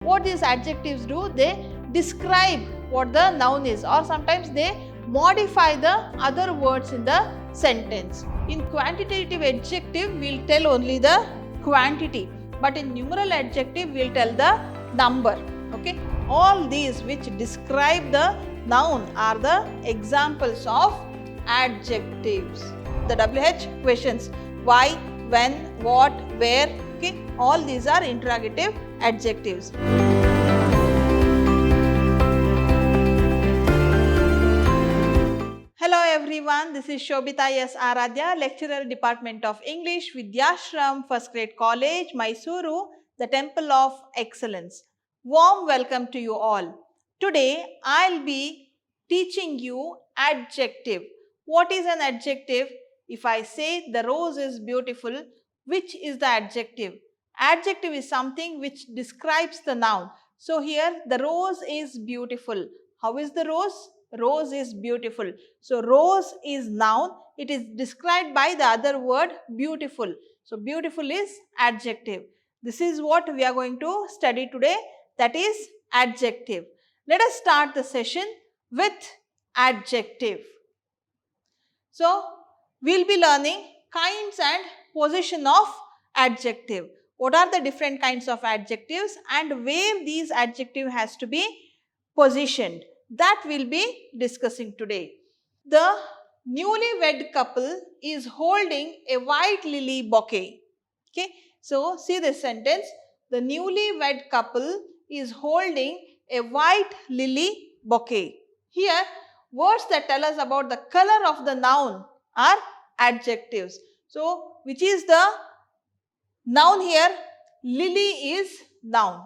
What these adjectives do, they describe what the noun is, or sometimes they modify the other words in the sentence. In quantitative adjective, we'll tell only the quantity, but in numeral adjective, we'll tell the number. Okay, all these which describe the noun are the examples of adjectives. The WH questions: why, when, what, where. Okay, all these are interrogative adjectives. Hello everyone, this is Shobita S. Aradhya, lecturer, Department of English, Vidhyaashram, First Grade College, MYSURU, the Temple of Excellence. Warm welcome to you all. Today I'll be teaching you adjective. What is an adjective? If I say the rose is beautiful, which is the adjective? Adjective is something which describes the noun. So here the rose is beautiful. How is the rose? Rose is beautiful. So rose is noun. It is described by the other word beautiful. So beautiful is adjective. This is what we are going to study today, that is adjective. Let us start the session with adjective. So we will be learning kinds and position of adjective. What are the different kinds of adjectives and where these adjective has to be positioned? That we will be discussing today. The newlywed couple is holding a white lily bouquet. Okay, so see this sentence. The newlywed couple is holding a white lily bouquet. Here, words that tell us about the color of the noun are adjectives. So, which is the noun here? Lily is noun.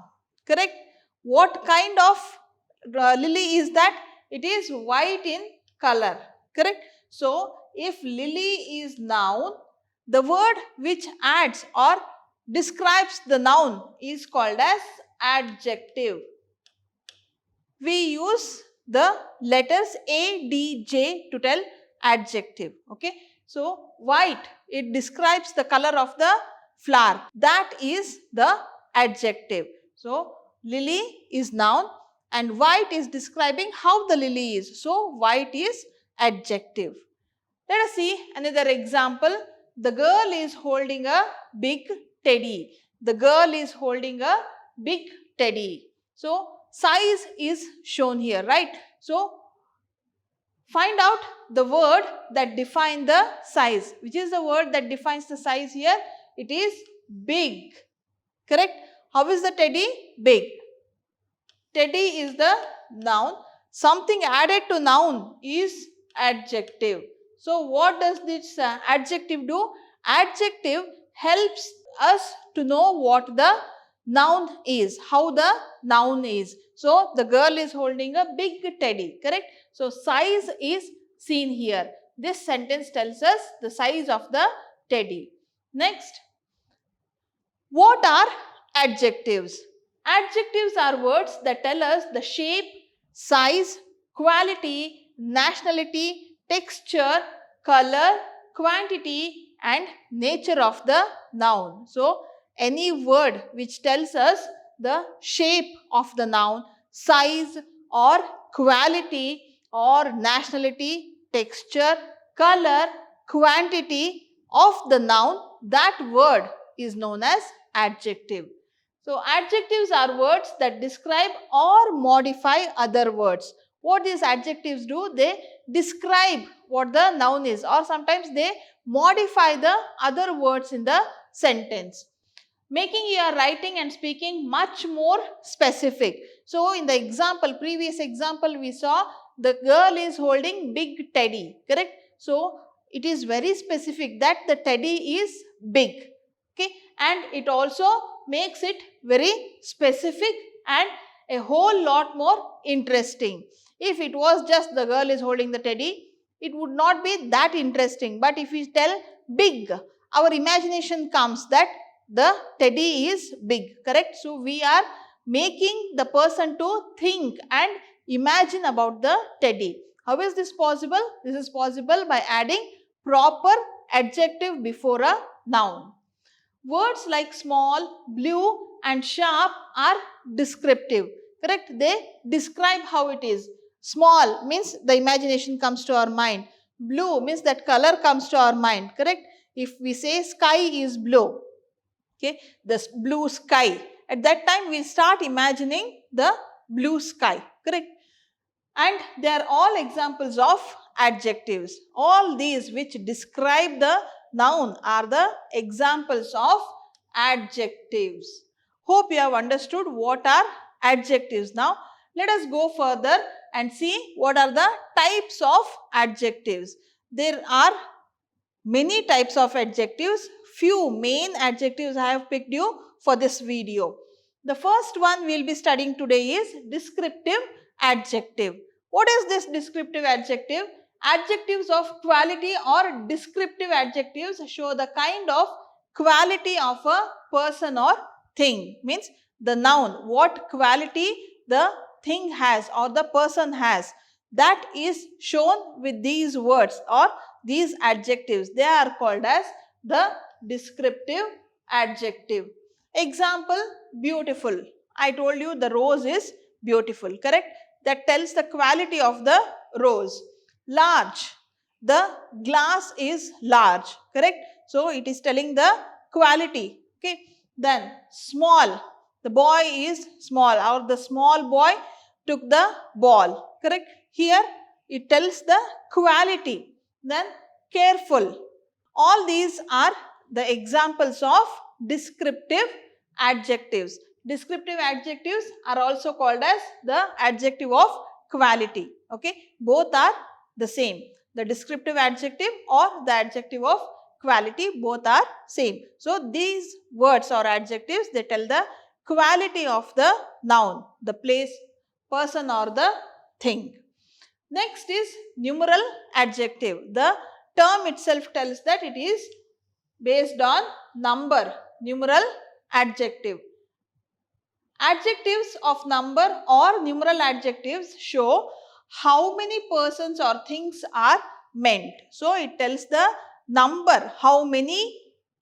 Correct? What kind of lily is that? It is white in color. Correct? So, if lily is noun, the word which adds or describes the noun is called as adjective. We use the letters A, D, J to tell adjective. Okay. So, white, it describes the color of the flower. That is the adjective. So, lily is noun and white is describing how the lily is. So, white is adjective. Let us see another example. The girl is holding a big teddy. The girl is holding a big teddy. So, size is shown here, right? So, find out the word that defines the size. Which is the word that defines the size here? It is big. Correct? How is the teddy? Big. Teddy is the noun. Something added to noun is adjective. So, what does this adjective do? Adjective helps us to know what the noun is, how the noun is. So, the girl is holding a big teddy, correct? So, size is seen here. This sentence tells us the size of the teddy. Next, what are adjectives? Adjectives are words that tell us the shape, size, quality, nationality, texture, color, quantity and nature of the noun. So, any word which tells us the shape of the noun, size or quality or nationality, texture, color, quantity of the noun, that word is known as adjective. So, adjectives are words that describe or modify other words. What these adjectives do? They describe what the noun is, or sometimes they modify the other words in the sentence, making your writing and speaking much more specific. So, in the example, previous example, we saw the girl is holding big teddy, correct? So, it is very specific that the teddy is big, okay, and it also makes it very specific and a whole lot more interesting. If it was just the girl is holding the teddy, it would not be that interesting. But if we tell big, our imagination comes that the teddy is big, correct? So, we are making the person to think and imagine about the teddy. How is this possible? This is possible by adding proper adjective before a noun. Words like small, blue and sharp are descriptive. Correct? They describe how it is. Small means the imagination comes to our mind. Blue means that color comes to our mind. Correct? If we say sky is blue, okay, the blue sky, at that time we start imagining the blue sky. Correct? And they are all examples of adjectives. All these which describe the noun are the examples of adjectives. Hope you have understood what are adjectives. Now let us go further and see what are the types of adjectives. There are many types of adjectives. Few main adjectives I have picked you for this video. The first one we will be studying today is descriptive adjective. What is this descriptive adjective? Adjectives of quality or descriptive adjectives show the kind of quality of a person or thing. Means the noun, what quality the thing has or the person has, that is shown with these words or these adjectives. They are called as the descriptive adjective. Example, beautiful. I told you the rose is beautiful, correct? That tells the quality of the rose. Large, the glass is large, correct? So it is telling the quality. Okay. Then small, the boy is small, or the small boy took the ball, correct? Here it tells the quality. Then careful. All these are the examples of descriptive adjectives. Descriptive adjectives are also called as the adjective of quality. Okay, both are the same. The descriptive adjective or the adjective of quality, both are same. So these words or adjectives, they tell the quality of the noun, the place, person or the thing. Next is numeral adjective. The term itself tells that it is based on number, numeral adjective. Adjectives of number or numeral adjectives show how many persons or things are meant. So it tells the number, how many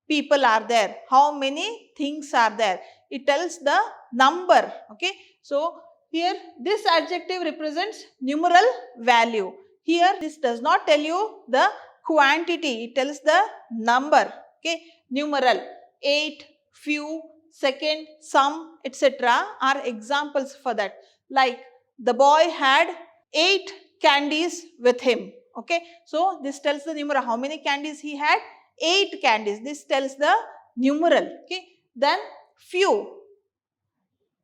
people are there, how many things are there. It tells the number. Okay. So here this adjective represents numeral value. Here this does not tell you the quantity, it tells the number. Okay. Numeral, 8, few, second, some, etc. are examples for that. Like the boy had 8 candies with him. Okay. So this tells the numeral. How many candies he had? 8 candies. This tells the numeral. Okay. Then few.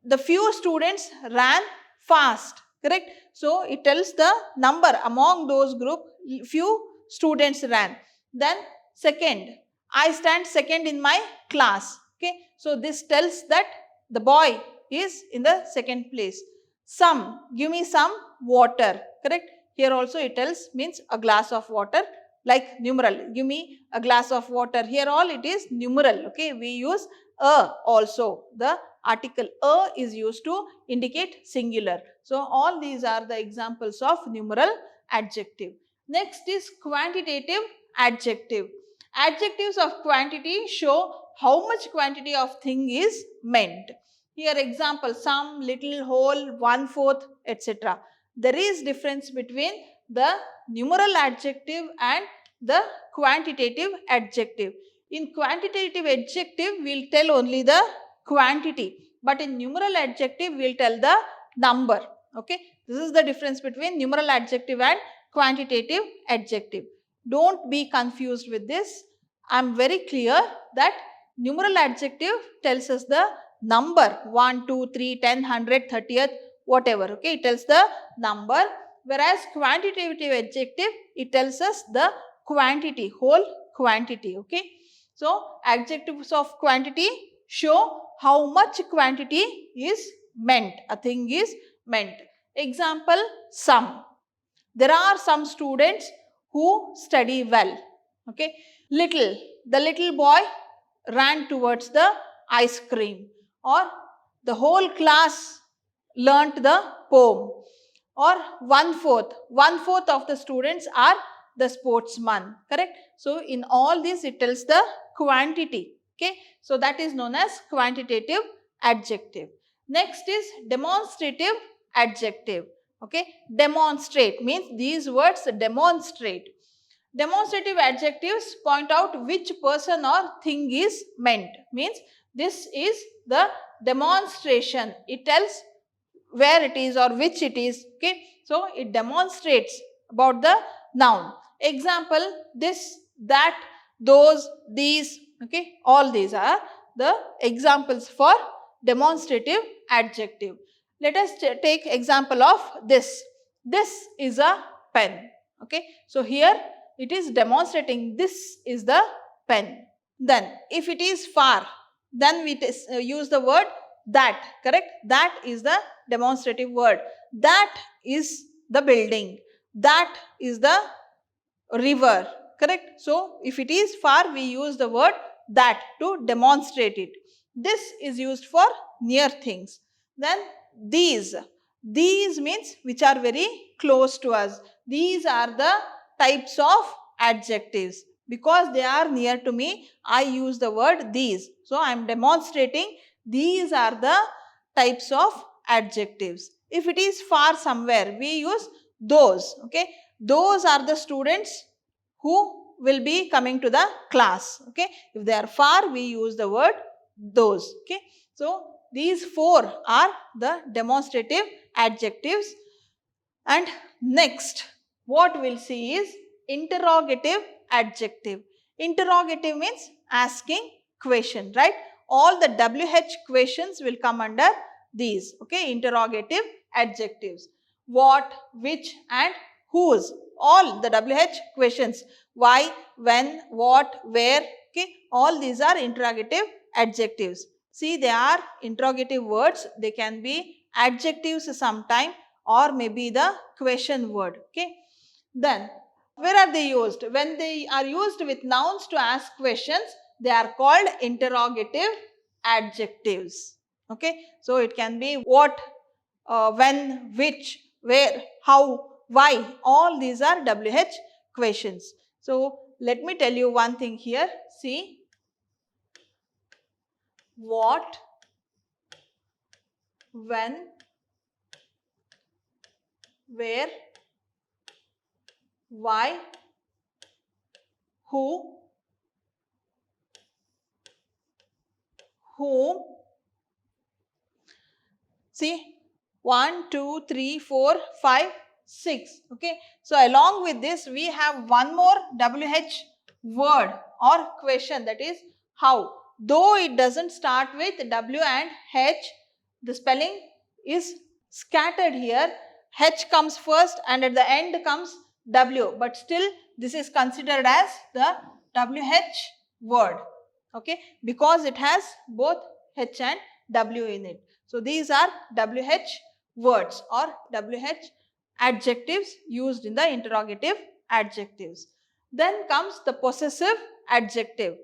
The few students ran fast. Correct. So it tells the number. Among those group, few students ran. Then second. I stand second in my class. Okay. So this tells that the boy is in the second place. Some. Give me some water. Correct. Here also it tells, means a glass of water, like numeral. Give me a glass of water. Here all it is numeral. Okay. We use a also. The article a is used to indicate singular. So all these are the examples of numeral adjective. Next is quantitative adjective. Adjectives of quantity show how much quantity of thing is meant. Here example, some, little, whole, 1/4, etc. There is difference between the numeral adjective and the quantitative adjective. In quantitative adjective, we will tell only the quantity, but in numeral adjective, we will tell the number. Okay, this is the difference between numeral adjective and quantitative adjective. Don't be confused with this. I am very clear that numeral adjective tells us the number 1, 2, 3, 10, 100, 30th, whatever. Okay, it tells the number, whereas quantitative adjective, it tells us the quantity, whole quantity. Okay, so adjectives of quantity show how much quantity is meant, a thing is meant. Example, some. There are some students who study well. Okay. Little, the little boy ran towards the ice cream, or the whole class learnt the poem, or 1/4 of the students are the sportsman. Correct. So in all this it tells the quantity. Okay. So that is known as quantitative adjective. Next is demonstrative adjective. Okay, demonstrate means these words demonstrate. Demonstrative adjectives point out which person or thing is meant. Means this is the demonstration. It tells where it is or which it is. Okay, so it demonstrates about the noun. Example, this, that, those, these. Okay, all these are the examples for demonstrative adjective. Let us take example of this. This is a pen. Okay, so here it is demonstrating this is the pen. Then if it is far, then we use the word that. Correct, that is the demonstrative word. That is the building, that is the river. Correct, so if it is far, we use the word that to demonstrate it. This is used for near things. Then these means which are very close to us. These are the types of adjectives. Because they are near to me, I use the word these. So I am demonstrating these are the types of adjectives. If it is far somewhere, we use those. Okay, those are the students who will be coming to the class. Okay, if they are far, we use the word those. Okay, so these four are the demonstrative adjectives. And next, what we'll see is interrogative adjective. Interrogative means asking question, right? All the WH questions will come under these. Okay, interrogative adjectives. What, which, and whose. All the WH questions. Why, when, what, where. Okay, all these are interrogative adjectives. See, they are interrogative words. They can be adjectives sometime, or maybe the question word. Okay, then where are they used? When they are used with nouns to ask questions, they are called interrogative adjectives. Okay, so it can be what, when, which, where, how, why. All these are WH questions. So let me tell you one thing here. See, what, when, where, why, who, whom. See, 1, 2, 3, 4, 5, 6. Okay, so along with this, we have one more WH word or question, that is how. Though it doesn't start with W and H, the spelling is scattered here. H comes first and at the end comes W, but still this is considered as the WH word. Okay, because it has both H and W in it. So these are WH words or WH adjectives used in the interrogative adjectives. Then comes the possessive adjective.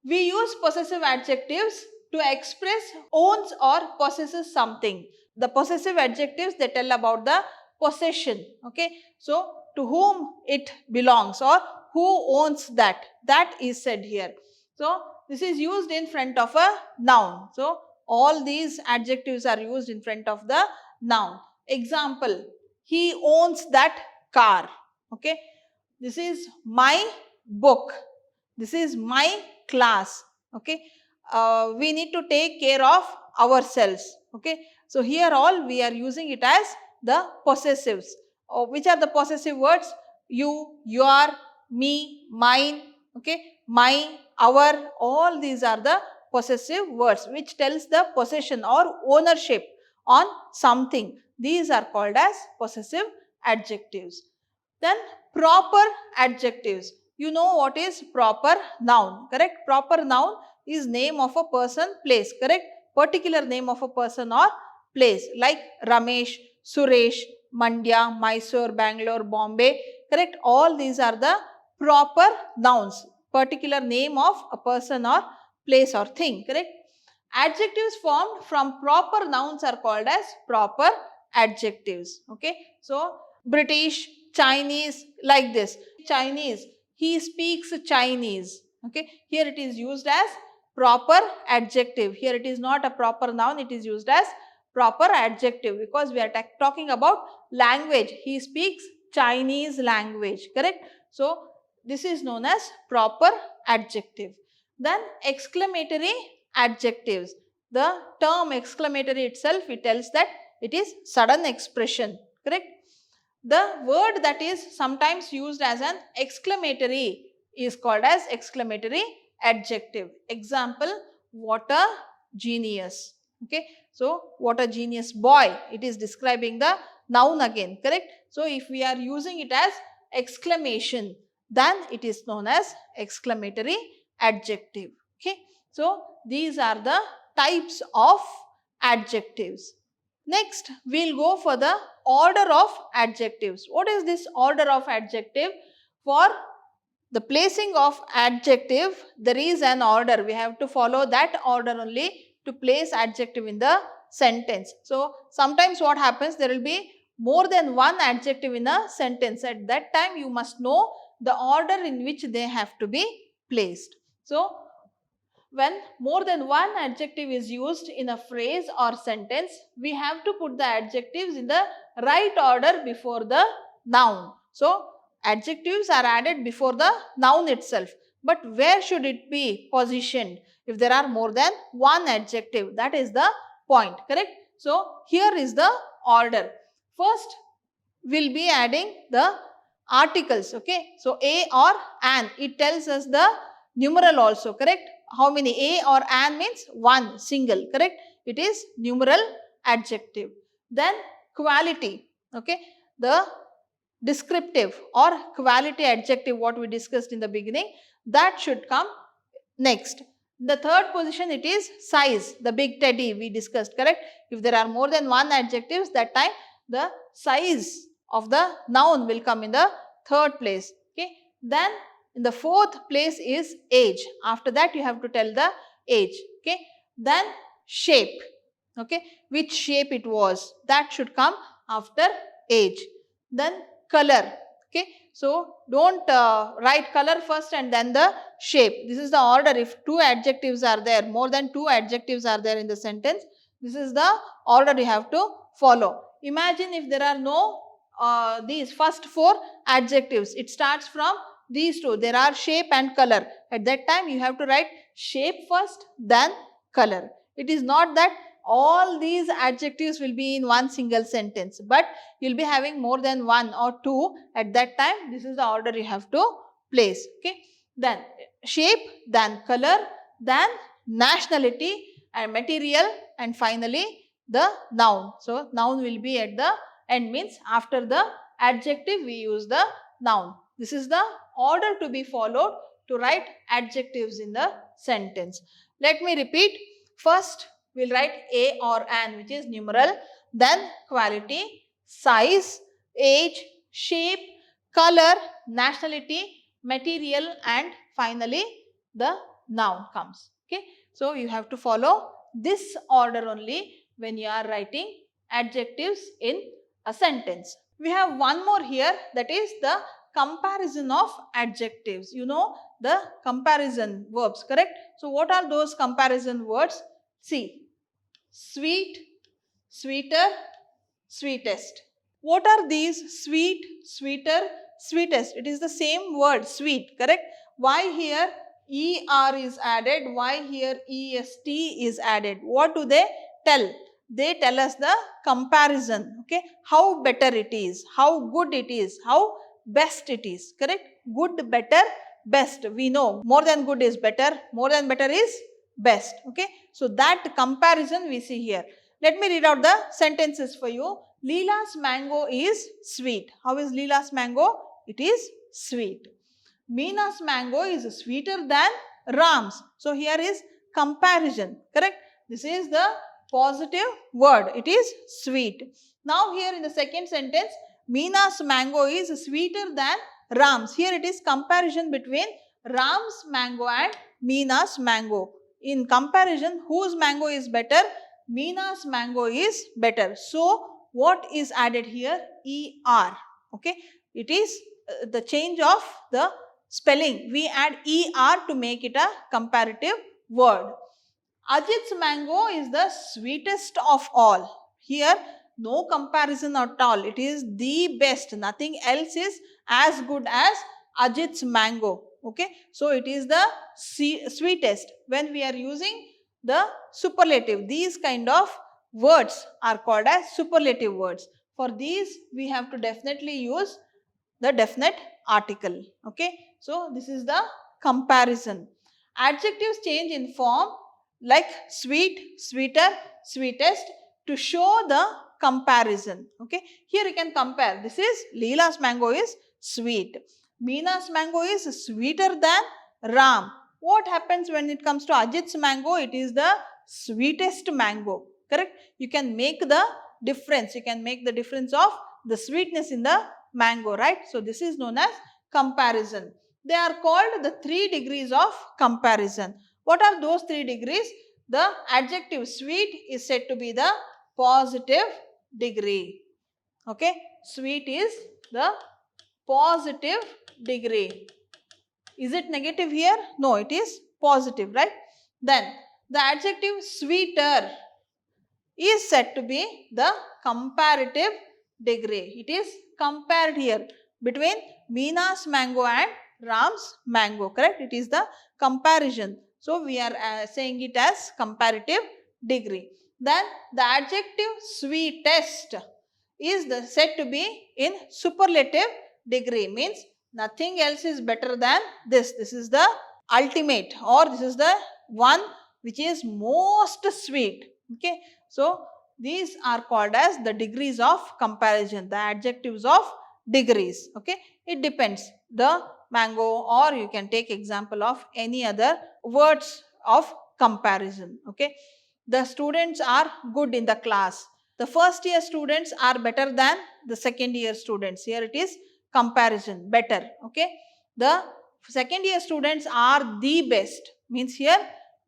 We use possessive adjectives to express owns or possesses something. The possessive adjectives, they tell about the possession. Okay, so to whom it belongs or who owns that, that is said here. So this is used in front of a noun. So all these adjectives are used in front of the noun. Example, he owns that car. Okay, this is my book, this is my class. Okay, we need to take care of ourselves. Okay, so here all we are using it as the possessives. Which are the possessive words? You, your, me, mine. Okay, my, our, all these are the possessive words which tells the possession or ownership on something. These are called as possessive adjectives. Then proper adjectives. You know what is proper noun, correct? Proper noun is name of a person, place, correct? Particular name of a person or place, like Ramesh, Suresh, Mandya, Mysore, Bangalore, Bombay, correct? All these are the proper nouns, particular name of a person or place or thing, correct? Adjectives formed from proper nouns are called as proper adjectives. Okay, so British, Chinese, like this. Chinese, he speaks Chinese. Okay, here it is used as proper adjective. Here it is not a proper noun, it is used as proper adjective because we are talking about language. He speaks Chinese language, correct? So, this is known as proper adjective. Then exclamatory adjectives. The term exclamatory itself, it tells that it is sudden expression, correct? The word that is sometimes used as an exclamatory is called as exclamatory adjective. Example, what a genius. Okay. So, what a genius boy. It is describing the noun again, correct? So, if we are using it as exclamation, then it is known as exclamatory adjective. Okay. So, these are the types of adjectives. Next, we will go for the order of adjectives. What is this order of adjective? For the placing of adjective, there is an order. We have to follow that order only to place adjective in the sentence. So, sometimes what happens, there will be more than one adjective in a sentence. At that time, you must know the order in which they have to be placed. So, when more than one adjective is used in a phrase or sentence, we have to put the adjectives in the right order before the noun. So, adjectives are added before the noun itself. But where should it be positioned if there are more than one adjective? That is the point, correct? So, here is the order. First, we will be adding the articles, okay? So, a or an, it tells us the numeral also, correct? How many? A or an means one, single, correct? It is numeral adjective. Then quality, okay? The descriptive or quality adjective, what we discussed in the beginning, that should come next. The third position, it is size, the big teddy we discussed, correct? If there are more than one adjectives, that time the size of the noun will come in the third place, okay? Then in the fourth place is age. After that, you have to tell the age, okay? Then shape, okay? Which shape it was, that should come after age. Then color, okay? So, don't write color first and then the shape. This is the order. If two adjectives are there, more than two adjectives are there in the sentence, this is the order you have to follow. Imagine if there are no these first four adjectives. It starts from these two. There are shape and color. At that time, you have to write shape first, then color. It is not that all these adjectives will be in one single sentence, but you will be having more than one or two. At that time, this is the order you have to place, okay? Then shape, then color, then nationality and material, and finally the noun. So, noun will be at the end, means after the adjective we use the noun. This is the order to be followed to write adjectives in the sentence. Let me repeat. First, we will write a or an, which is numeral, then quality, size, age, shape, color, nationality, material, and finally the noun comes, okay? So, you have to follow this order only when you are writing adjectives in a sentence. We have one more here, that is the comparison of adjectives. You know the comparison verbs, correct? So, what are those comparison words? See, sweet, sweeter, sweetest. What are these? Sweet, sweeter, sweetest. It is the same word, sweet, correct? Why here ER is added? Why here EST is added? What do they tell? They tell us the comparison, okay? How better it is, how good it is, how best it is, correct? Good, better, best. We know more than good is better, more than better is best, okay? So, that comparison we see here. Let me read out the sentences for you. Leela's mango is sweet. How is Leela's mango? It is sweet. Meena's mango is sweeter than Ram's. So, here is comparison, correct? This is the positive word. It is sweet. Now, here in the second sentence, Meena's mango is sweeter than Ram's. Here it is comparison between Ram's mango and Meena's mango. In comparison, whose mango is better? Meena's mango is better. So, what is added here? ER. Okay. It is the change of the spelling. We add ER to make it a comparative word. Ajit's mango is the sweetest of all. Here, no comparison at all. It is the best. Nothing else is as good as Ajit's mango. Okay. So, it is the sweetest. When we are using the superlative, these kind of words are called as superlative words. For these, we have to definitely use the definite article. Okay. So, this is the comparison. Adjectives change in form like sweet, sweeter, sweetest to show the comparison. Okay. Here you can compare. This is Leela's mango is sweet. Meena's mango is sweeter than Ram. What happens when it comes to Ajit's mango? It is the sweetest mango. Correct? You can make the difference. You can make the difference of the sweetness in the mango, right? So, this is known as comparison. They are called the 3 degrees of comparison. What are those 3 degrees? The adjective sweet is said to be the positive degree. Okay, sweet is the positive degree. Is it negative here? No, it is positive, right? Then the adjective sweeter is said to be the comparative degree. It is compared here between Meena's mango and Ram's mango, correct? It is the comparison. So, we are saying it as comparative degree. Then the adjective sweetest is said to be in superlative degree, means nothing else is better than this. This is the ultimate, or this is the one which is most sweet. Okay. So, these are called as the degrees of comparison, the adjectives of degrees. Okay. It depends the mango, or you can take example of any other words of comparison. Okay. The students are good in the class. The first year students are better than the second year students. Here it is comparison, better. Okay. The second year students are the best, means here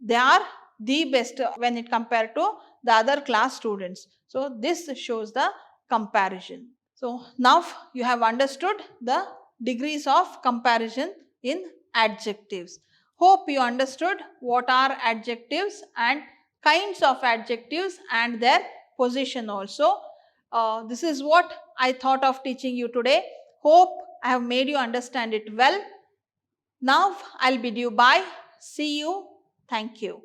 they are the best when it compared to the other class students. So, this shows the comparison. So, now you have understood the degrees of comparison in adjectives. Hope you understood what are adjectives and kinds of adjectives and their position also. This is what I thought of teaching you today. Hope I have made you understand it well. Now, I'll bid you bye. See you. Thank you.